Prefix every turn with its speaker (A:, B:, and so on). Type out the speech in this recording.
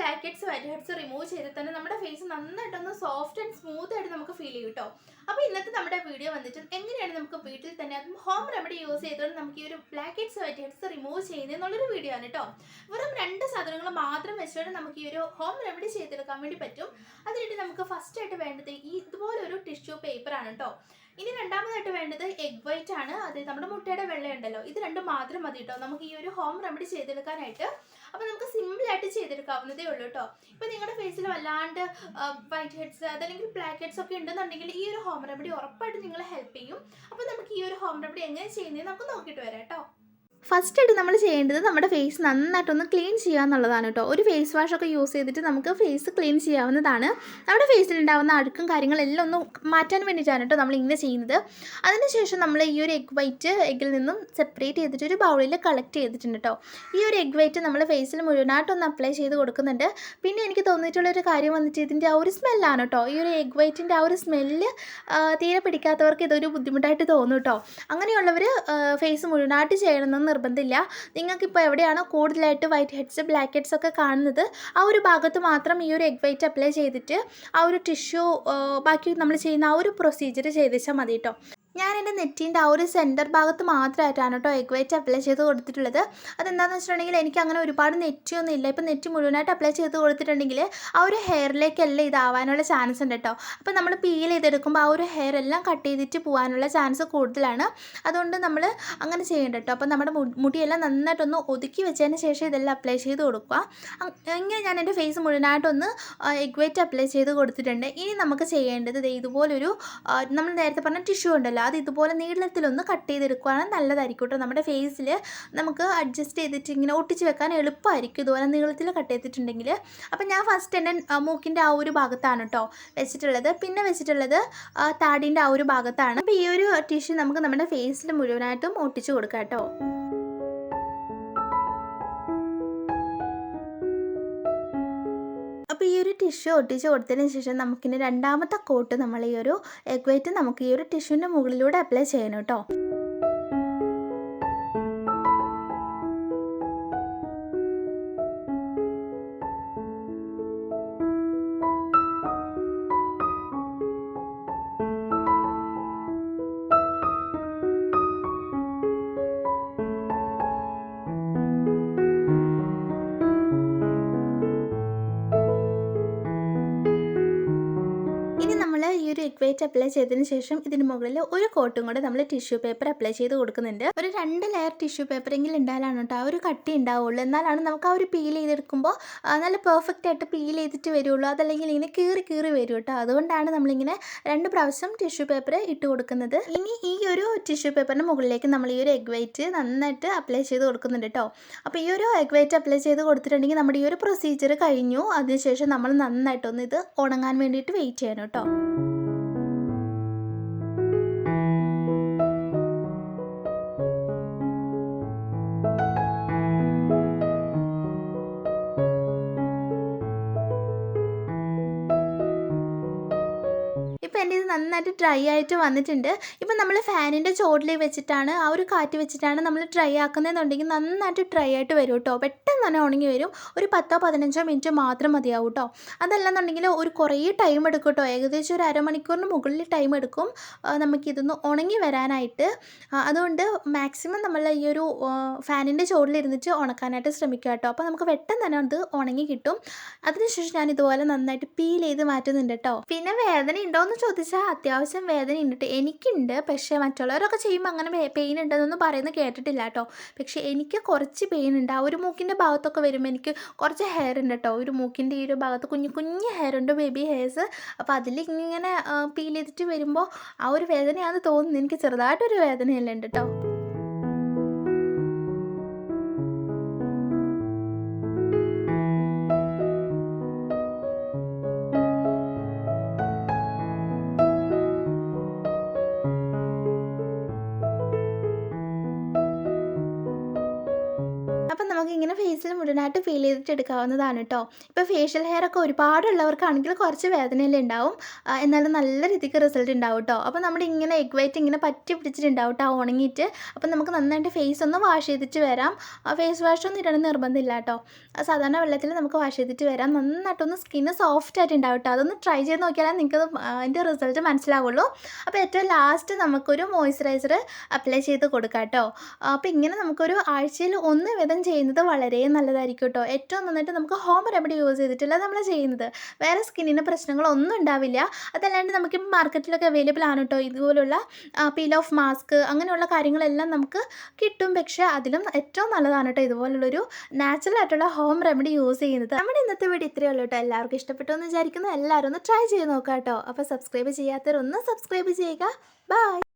A: Black heads whiteheads remove ചെയ്ത് തന്നെ നമ്മുടെ ഫേസ് നന്നായിട്ടൊന്ന് സോഫ്റ്റ് ആൻഡ് സ്മൂത്ത് ആയിട്ട് നമുക്ക് ഫീൽ ചെയ്യും കേട്ടോ. അപ്പോൾ ഇന്നത്തെ നമ്മുടെ വീഡിയോ വന്നിട്ട് എങ്ങനെയാണ് നമുക്ക് വീട്ടിൽ തന്നെ അതും ഹോം റെമഡി യൂസ് ചെയ്തുകൊണ്ട് നമുക്ക് ഈ ഒരു blackheads whiteheads remove ചെയ്യുന്നത് എന്നുള്ളൊരു വീഡിയോ ആണ് കേട്ടോ. വെറും 2 സാധനങ്ങൾ മാത്രം വെച്ചുകൊണ്ട് നമുക്ക് ഈ ഒരു ഹോം റെമഡി ചെയ്തെടുക്കാൻ വേണ്ടി പറ്റും. അതിനായിട്ട് നമുക്ക് ഫസ്റ്റ് ആയിട്ട് വേണ്ടത് ഇതുപോലൊരു ടിഷ്യൂ പേപ്പർ ആണ് കേട്ടോ. ഇനി രണ്ടാമതായിട്ട് വേണ്ടത് എഗ് വൈറ്റ് ആണ്. അത് നമ്മുടെ മുട്ടയുടെ വെള്ളയുണ്ടല്ലോ, ഇത് രണ്ടും മാത്രം മതി കേട്ടോ നമുക്ക് ഈ ഒരു ഹോം റെമഡി ചെയ്തെടുക്കാനായിട്ട്. അപ്പോൾ നമുക്ക് സിമ്പിൾ ആയിട്ട് ചെയ്തെടുക്കാവുന്നതേ ഉള്ളൂ കേട്ടോ. ഇപ്പോൾ നിങ്ങളുടെ ഫേസിൽ വല്ലാണ്ട് വൈറ്റ് ഹെഡ്സ് അതല്ലെങ്കിൽ ബ്ലാക്ക് ഹെഡ്സ് ഒക്കെ ഉണ്ടെന്നുണ്ടെങ്കിൽ ഈ ഒരു ഹോം റെമഡി ഉറപ്പായിട്ട് നിങ്ങളെ ഹെൽപ്പ് ചെയ്യും. അപ്പോൾ നമുക്ക് ഈ ഒരു ഹോം റെമഡി എങ്ങനെ ചെയ്യുന്നത് നമുക്ക് നോക്കിയിട്ട് വരാം കേട്ടോ. ഫസ്റ്റ് ആയിട്ട് നമ്മൾ ചെയ്യേണ്ടത് നമ്മുടെ ഫേസ് നന്നായിട്ടൊന്ന് ക്ലീൻ ചെയ്യുക എന്നുള്ളതാണ് കേട്ടോ. ഒരു ഫേസ് വാഷ് ഒക്കെ യൂസ് ചെയ്തിട്ട് നമുക്ക് ഫേസ് ക്ലീൻ ചെയ്യാവുന്നതാണ്. നമ്മുടെ ഫേസിൽ ഉണ്ടാകുന്ന അഴുക്കും കാര്യങ്ങളെല്ലാം ഒന്ന് മാറ്റാൻ വേണ്ടിയിട്ടാണ് കേട്ടോ നമ്മൾ ഇങ്ങനെ ചെയ്യുന്നത്. അതിനുശേഷം നമ്മൾ ഈ ഒരു എഗ് വൈറ്റ് എഗ്ഗിൽ നിന്നും സെപ്പറേറ്റ് ചെയ്തിട്ട് ഒരു ബൗളിൽ കളക്ട് ചെയ്തിട്ടുണ്ട് കേട്ടോ. ഈ ഒരു എഗ് വൈറ്റ് നമ്മൾ ഫേസിൽ മുഴുവനായിട്ടൊന്ന് അപ്ലൈ ചെയ്ത് കൊടുക്കുന്നുണ്ട്. പിന്നെ എനിക്ക് തോന്നിയിട്ടുള്ളൊരു കാര്യം വന്നിട്ട് ഇതിൻ്റെ ആ ഒരു സ്മെല്ലാണ് കേട്ടോ. ഈ ഒരു എഗ് വൈറ്റിൻ്റെ ആ ഒരു സ്മെല്ല് തീരെ പിടിക്കാത്തവർക്ക് ഇതൊരു ബുദ്ധിമുട്ടായിട്ട് തോന്നും കേട്ടോ. അങ്ങനെയുള്ളവർ ഫേസ് മുഴുവനായിട്ട് ചെയ്യണമെന്ന് നിർബന്ധമില്ല. നിങ്ങൾക്കിപ്പോൾ എവിടെയാണോ കൂടുതലായിട്ട് വൈറ്റ് ഹെഡ്സ് ബ്ലാക്ക് ഹെഡ്സ് ഒക്കെ കാണുന്നത് ആ ഒരു ഭാഗത്ത് മാത്രം ഈ ഒരു എഗ് വൈറ്റ് അപ്ലൈ ചെയ്തിട്ട് ആ ഒരു ടിഷ്യൂ ബാക്കി നമ്മൾ ചെയ്യുന്ന ആ ഒരു പ്രൊസീജിയർ ചെയ്തിച്ചാൽ മതി കേട്ടോ. ഞാൻ എൻ്റെ നെറ്റിൻ്റെ ആ ഒരു സെൻറ്റർ ഭാഗത്ത് മാത്രമായിട്ടാണ് കേട്ടോ എഗ് വൈറ്റ് അപ്ലൈ ചെയ്ത് കൊടുത്തിട്ടുള്ളത്. അതെന്താണെന്ന് വെച്ചിട്ടുണ്ടെങ്കിൽ എനിക്ക് അങ്ങനെ ഒരുപാട് നെറ്റിയൊന്നും ഇല്ല. ഇപ്പോൾ നെറ്റ് മുഴുവനായിട്ട് അപ്ലൈ ചെയ്ത് കൊടുത്തിട്ടുണ്ടെങ്കിൽ ആ ഒരു ഹെയറിലേക്കെല്ലാം ഇതാവാനുള്ള ചാൻസ് ഉണ്ട് കേട്ടോ. അപ്പോൾ നമ്മൾ പീൽ ചെയ്തെടുക്കുമ്പോൾ ആ ഒരു ഹെയർ എല്ലാം കട്ട് ചെയ്തിട്ട് പോകാനുള്ള ചാൻസ് കൂടുതലാണ്. അതുകൊണ്ട് നമ്മൾ അങ്ങനെ ചെയ്യേണ്ട കേട്ടോ. അപ്പോൾ നമ്മുടെ മുടിയെല്ലാം നന്നായിട്ടൊന്ന് ഒതുക്കി വെച്ചതിന് ശേഷം ഇതെല്ലാം അപ്ലൈ ചെയ്ത് കൊടുക്കുക. ഇങ്ങനെ ഞാൻ എൻ്റെ ഫേസ് മുഴുവനായിട്ടൊന്ന് എഗ് വൈറ്റ് അപ്ലൈ ചെയ്ത് കൊടുത്തിട്ടുണ്ട്. ഇനി നമുക്ക് ചെയ്യേണ്ടത് ഇതുപോലൊരു നമ്മൾ നേരത്തെ പറഞ്ഞ ടിഷ്യൂ ഉണ്ടല്ലോ, അത് ഇതുപോലെ നീളത്തിലൊന്ന് കട്ട് ചെയ്തെടുക്കുകയാണെങ്കിൽ നല്ലതായിരിക്കും കേട്ടോ. നമ്മുടെ ഫേസിൽ നമുക്ക് അഡ്ജസ്റ്റ് ചെയ്തിട്ട് ഇങ്ങനെ ഒട്ടിച്ച് വെക്കാൻ എളുപ്പമായിരിക്കും ഇതുപോലെ നീളത്തിൽ കട്ട് ചെയ്തിട്ടുണ്ടെങ്കിൽ. അപ്പം ഞാൻ ഫസ്റ്റ് എൻ്റെ മൂക്കിൻ്റെ ആ ഒരു ഭാഗത്താണ് കേട്ടോ വെച്ചിട്ടുള്ളത്. പിന്നെ വെച്ചിട്ടുള്ളത് താടിൻ്റെ ആ ഒരു ഭാഗത്താണ്. അപ്പോൾ ഈ ഒരു ടിഷ്യൂ നമുക്ക് നമ്മുടെ ഫേസിൽ മുഴുവനായിട്ടും ഒട്ടിച്ച് കൊടുക്കാം കേട്ടോ. അപ്പോൾ ഈ ഒരു ടിഷ്യൂ ഒട്ടിച്ച് കൊടുത്തതിന് ശേഷം നമുക്കിനി രണ്ടാമത്തെ കോട്ട് നമ്മൾ ഈ ഒരു എഗ് വൈറ്റ് നമുക്ക് ഈ ഒരു ടിഷ്യൂവിൻ്റെ മുകളിലൂടെ അപ്ലൈ ചെയ്യണം കേട്ടോ. ഈ ഒരു എഗ് വൈറ്റ് അപ്ലൈ ചെയ്തതിന് ശേഷം ഇതിന് മുകളിൽ ഒരു കോട്ടും കൂടെ നമ്മൾ ടിഷ്യൂ പേപ്പർ അപ്ലൈ ചെയ്ത് കൊടുക്കുന്നുണ്ട്. ഒരു 2 ലെയർ ടിഷ്യൂ പേപ്പറെങ്കിലും ഉണ്ടായാലാണ് കേട്ടോ ആ ഒരു കട്ടി ഉണ്ടാവുള്ളൂ. എന്നാലാണ് നമുക്ക് ആ ഒരു പീൽ ചെയ്തെടുക്കുമ്പോൾ നല്ല പെർഫെക്റ്റ് ആയിട്ട് പീൽ ചെയ്തിട്ട് വരുള്ളൂ. അതല്ലെങ്കിൽ ഇങ്ങനെ കീറി വരും കേട്ടോ. അതുകൊണ്ടാണ് നമ്മളിങ്ങനെ 2 പ്രാവശ്യം ടിഷ്യൂ പേപ്പർ ഇട്ട് കൊടുക്കുന്നത്. ഇനി ഈ ഒരു ടിഷ്യൂ പേപ്പറിൻ്റെ മുകളിലേക്ക് നമ്മൾ ഈ ഒരു എഗ് വൈറ്റ് നന്നായിട്ട് അപ്ലൈ ചെയ്ത് കൊടുക്കുന്നുണ്ട് കേട്ടോ. അപ്പോൾ ഈ ഒരു എഗ് വൈറ്റ് അപ്ലൈ ചെയ്ത് കൊടുത്തിട്ടുണ്ടെങ്കിൽ നമ്മുടെ ഈ ഒരു പ്രൊസീജിയർ കഴിഞ്ഞു. അതിനുശേഷം നമ്മൾ നന്നായിട്ടൊന്ന് ഇത് ഉണങ്ങാൻ വേണ്ടിയിട്ട് വെയിറ്റ് ചെയ്യണം കേട്ടോ. ഇപ്പോൾ എൻ്റെ ഇത് നന്നായിട്ട് ഡ്രൈ ആയിട്ട് വന്നിട്ടുണ്ട്. ഇപ്പം നമ്മൾ ഫാനിൻ്റെ ചോട്ടിൽ വെച്ചിട്ടാണ് ആ ഒരു കാറ്റ് വെച്ചിട്ടാണ് നമ്മൾ ഡ്രൈ ആക്കുന്നതെന്നുണ്ടെങ്കിൽ നന്നായിട്ട് ഡ്രൈ ആയിട്ട് വരും കേട്ടോ. പെട്ടെന്ന് തന്നെ ഉണങ്ങി വരും. ഒരു 10-15 മിനിറ്റ് മാത്രം മതിയാവും കേട്ടോ. അതല്ലെന്നുണ്ടെങ്കിൽ ഒരു കുറേ ടൈം എടുക്കും കേട്ടോ. ഏകദേശം ഒരു അരമണിക്കൂറിന് മുകളിൽ ടൈം എടുക്കും നമുക്കിതൊന്ന് ഉണങ്ങി വരാനായിട്ട്. അതുകൊണ്ട് മാക്സിമം നമ്മൾ ഈ ഒരു ഫാനിൻ്റെ ചോട്ടിലിരുന്നിട്ട് ഉണക്കാനായിട്ട് ശ്രമിക്കുക കേട്ടോ. അപ്പോൾ നമുക്ക് പെട്ടെന്ന് തന്നെ അത് ഉണങ്ങി കിട്ടും. അതിനുശേഷം ഞാൻ ഇതുപോലെ നന്നായിട്ട് പീൽ ചെയ്ത് മാറ്റുന്നുണ്ട് കേട്ടോ. പിന്നെ വേദന ഉണ്ടോയെന്ന് ചോദിച്ചാൽ അത്യാവശ്യം വേദന ഉണ്ട്. എനിക്കുണ്ട്. പക്ഷേ മറ്റുള്ളവരൊക്കെ ചെയ്യുമ്പോൾ അങ്ങനെ പെയിൻ ഉണ്ടെന്നൊന്നും പറയുന്നത് കേട്ടിട്ടില്ല കേട്ടോ. പക്ഷേ എനിക്ക് കുറച്ച് പെയിൻ ഉണ്ട്. ആ ഒരു മൂക്കിൻ്റെ ഭാഗത്തൊക്കെ വരുമ്പോൾ എനിക്ക് കുറച്ച് ഹെയർ ഉണ്ട് കേട്ടോ. ഒരു മൂക്കിൻ്റെ ഈ ഒരു ഭാഗത്ത് കുഞ്ഞു ഹെയർ ഉണ്ട്, ബേബി ഹെയർസ്. അപ്പോൾ അതിൽ ഇങ്ങനെ പീൽ ചെയ്തിട്ട് വരുമ്പോൾ ആ ഒരു വേദനയാണെന്ന് തോന്നുന്നു. എനിക്ക് ചെറുതായിട്ടൊരു വേദനയെല്ലാം ഉണ്ട് കേട്ടോ. നമുക്കിങ്ങനെ ഫേസിൽ മുഴുവനായിട്ട് ഫീൽ ചെയ്തിട്ട് എടുക്കാവുന്നതാണ് കേട്ടോ. ഇപ്പോൾ ഫേഷ്യൽ ഹെയർ ഒക്കെ ഒരുപാടുള്ളവർക്കാണെങ്കിൽ കുറച്ച് വേദനയെല്ലാം ഉണ്ടാവും. എന്നാലും നല്ല രീതിക്ക് റിസൾട്ട് ഉണ്ടാവും കേട്ടോ. അപ്പോൾ നമ്മുടെ ഇങ്ങനെ എഗ് വൈറ്റ് ഇങ്ങനെ പറ്റി പിടിച്ചിട്ടുണ്ടാവും കേട്ടോ ഉണങ്ങിയിട്ട്. അപ്പോൾ നമുക്ക് നന്നായിട്ട് ഫേസ് ഒന്ന് വാഷ് ചെയ്തിട്ട് വരാം. ഫേസ് വാഷ് ഒന്നും ഇടണം നിർബന്ധമില്ല കേട്ടോ. സാധാരണ വെള്ളത്തിൽ നമുക്ക് വാഷ് ചെയ്തിട്ട് വരാം. നന്നായിട്ടൊന്ന് സ്കിന്ന് സോഫ്റ്റ് ആയിട്ട് ഉണ്ടാവും കേട്ടോ. അതൊന്ന് ട്രൈ ചെയ്ത് നോക്കിയാലേ നിങ്ങൾക്ക് അതിൻ്റെ റിസൾട്ട് മനസ്സിലാവുള്ളൂ. അപ്പോൾ ഏറ്റവും ലാസ്റ്റ് നമുക്കൊരു മോയ്സ്ചറൈസർ അപ്ലൈ ചെയ്ത് കൊടുക്കാം കേട്ടോ. അപ്പോൾ ഇങ്ങനെ നമുക്കൊരു ആഴ്ചയിൽ ഒന്ന് വീതം ചെയ്യുന്നത് വളരെ നല്ലതായിരിക്കും കേട്ടോ. ഏറ്റവും നന്നായിട്ട് നമുക്ക് ഹോം റെമഡി യൂസ് ചെയ്തിട്ടില്ല നമ്മൾ ചെയ്യുന്നത്. വേറെ സ്കിന്നിന് പ്രശ്നങ്ങളൊന്നും ഉണ്ടാവില്ല. അതല്ലാണ്ട് നമുക്ക് മാർക്കറ്റിലൊക്കെ അവൈലബിൾ ആണ് കേട്ടോ ഇതുപോലുള്ള പീൽ ഓഫ് മാസ്ക് അങ്ങനെയുള്ള കാര്യങ്ങളെല്ലാം നമുക്ക് കിട്ടും. പക്ഷേ അതിലും ഏറ്റവും നല്ലതാണ് കേട്ടോ ഇതുപോലുള്ളൊരു നാച്ചുറൽ ആയിട്ടുള്ള ഹോം റെമഡി യൂസ് ചെയ്യുന്നത്. നമ്മുടെ ഇന്നത്തെ വീഡിയോ ഇത്രയേ ഉള്ളൂ കേട്ടോ. എല്ലാവർക്കും ഇഷ്ടപ്പെട്ടു എന്ന് വിചാരിക്കുന്നു. എല്ലാവരും ഒന്ന് ട്രൈ ചെയ്ത് നോക്കാം കേട്ടോ. അപ്പോൾ സബ്സ്ക്രൈബ് ചെയ്യാത്തവരൊന്ന് സബ്സ്ക്രൈബ് ചെയ്യുക. ബൈ.